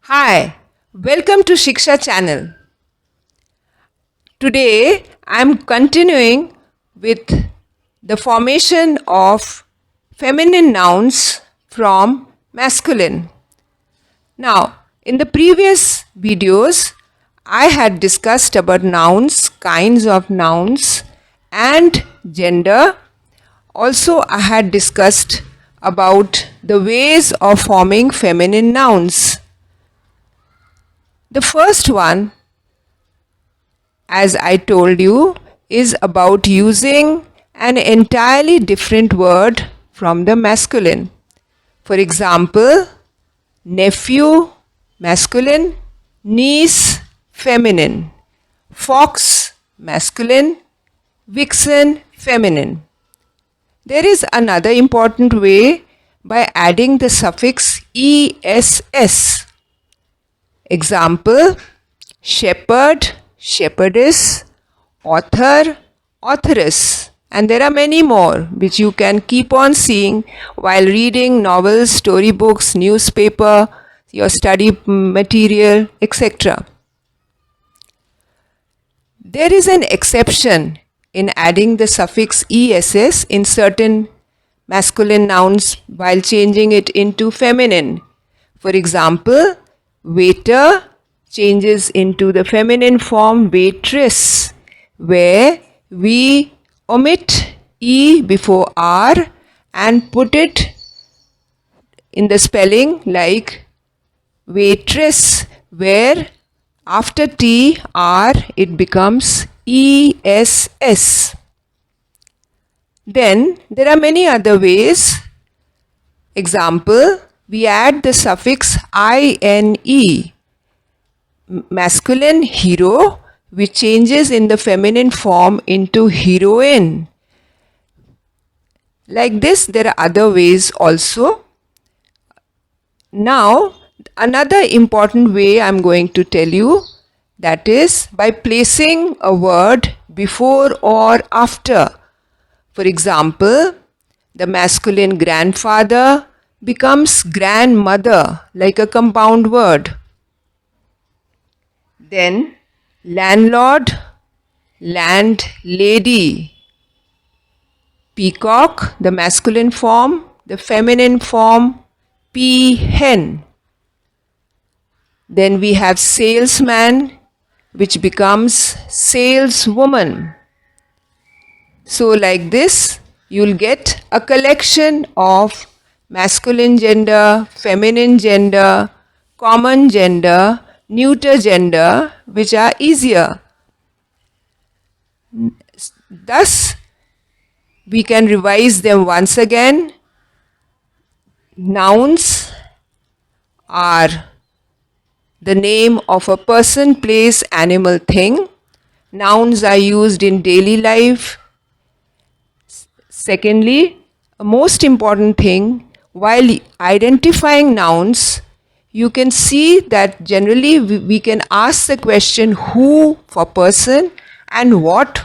Hi, welcome to Shiksha channel. Today I am continuing with the formation of feminine nouns from masculine. Now, in the previous videos, I had discussed about nouns, kinds of nouns, and gender. Also, I had discussed about the ways of forming feminine nouns. The first one, as I told you, is about using an entirely different word from the masculine. For example, nephew, masculine; niece, feminine; fox, masculine; vixen, feminine. There is another important way by adding the suffix ess. Example: shepherd, shepherdess; author, authoress. And there are many more which you can keep on seeing while reading novels, storybooks, newspaper, your study material, etc. There is an exception in adding the suffix ess in certain masculine nouns while changing it into feminine. For example, waiter changes into the feminine form waitress, where we omit E before R and put it in the spelling like waitress, where after T, R, it becomes ESS. Then there are many other ways. Example, we add the suffix INE, masculine hero, which changes in the feminine form into heroine. Like this, there are other ways also. Now, another important way I'm going to tell you, that is by placing a word before or after. For example, the masculine grandfather becomes grandmother, like a compound word. Then landlord, landlady; peacock, the masculine form; the feminine form, peahen. Then we have salesman, which becomes saleswoman. So like this, you'll get a collection of masculine gender, feminine gender, common gender, neuter gender, which are easier. Thus, we can revise them once again. Nouns are the name of a person, place, animal, thing. Nouns are used in daily life. Secondly, a most important thing, while identifying nouns, you can see that generally we can ask the question who for person and what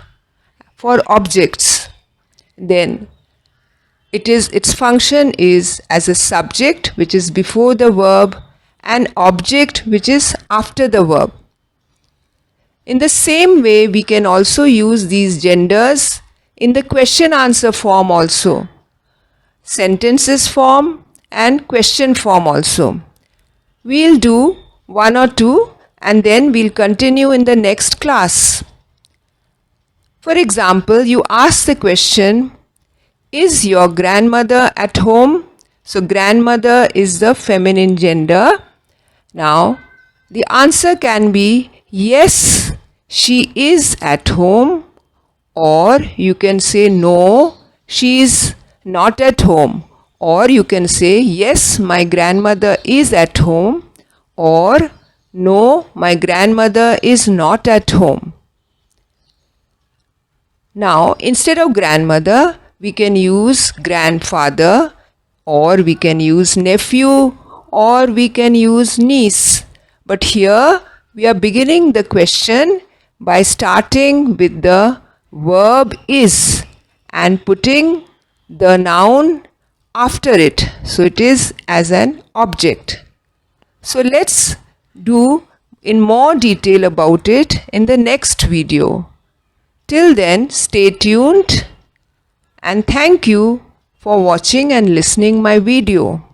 for objects. Then its function is as a subject, which is before the verb, and object, which is after the verb. In the same way, we can also use these genders in the question answer form also, sentences form and question form also. We'll do one or two and then we'll continue in the next class. For example, you ask the question, is your grandmother at home? So grandmother is the feminine gender. Now, the answer can be yes, she is at home, or you can say no, she is not at home, or you can say yes, my grandmother is at home, or no, my grandmother is not at home. Now, instead of grandmother, we can use grandfather, or we can use nephew, or we can use niece. But here we are beginning the question by starting with the verb is and putting the noun after it. So it is as an object. So let's do in more detail about it in the next video. Till then, stay tuned and thank you for watching and listening my video.